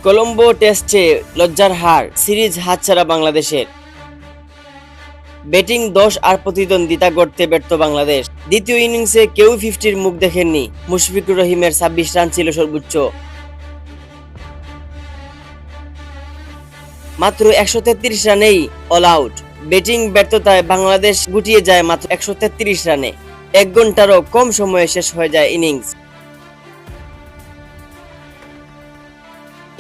কলম্বো টেস্টে লজ্জার হার, সিরিজ হাতছাড়া বাংলাদেশের। ব্যাটিং দোষ আর প্রতিদ্বন্দ্বিতা গড়তে ব্যর্থ বাংলাদেশ। দ্বিতীয় ইনিংসে কেউ 50-র মুখ দেখেননি। মুশফিকুর রহিমের 26 রান ছিল সর্বোচ্চ। মাত্র 133 রানেই অল আউট। ব্যাটিং ব্যর্থতায় বাংলাদেশ গুটিয়ে যায় মাত্র 133 রানে। 1 ঘন্টারও কম সময়ে শেষ হয়ে যায় ইনিংস।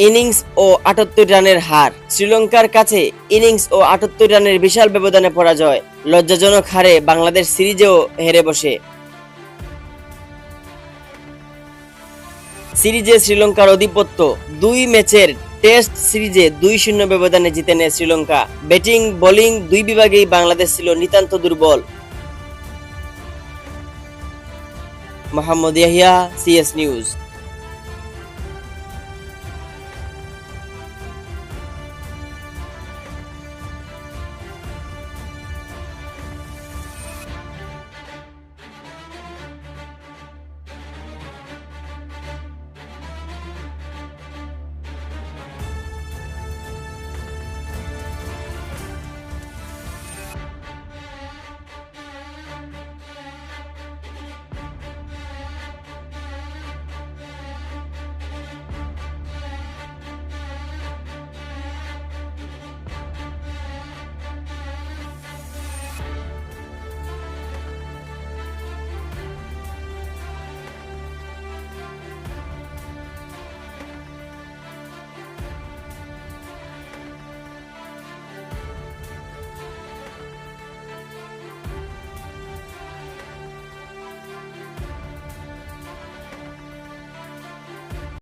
ইনিংস ও 78 রানের হার। শ্রীলঙ্কার কাছে ইনিংস ও 78 রানের বিশাল ব্যবধানে পরাজয়। লজ্জাজনক হারে বাংলাদেশ সিরিজেও হেরে বসে। সিরিজে শ্রীলঙ্কার আধিপত্য। 2 ম্যাচের টেস্ট সিরিজে 2-0 ব্যবধানে জিতে নেয় শ্রীলঙ্কা। ব্যাটিং বোলিং 2 বিভাগেই বাংলাদেশ ছিল নিতান্ত দুর্বল। Mohammad Yahya, CS news.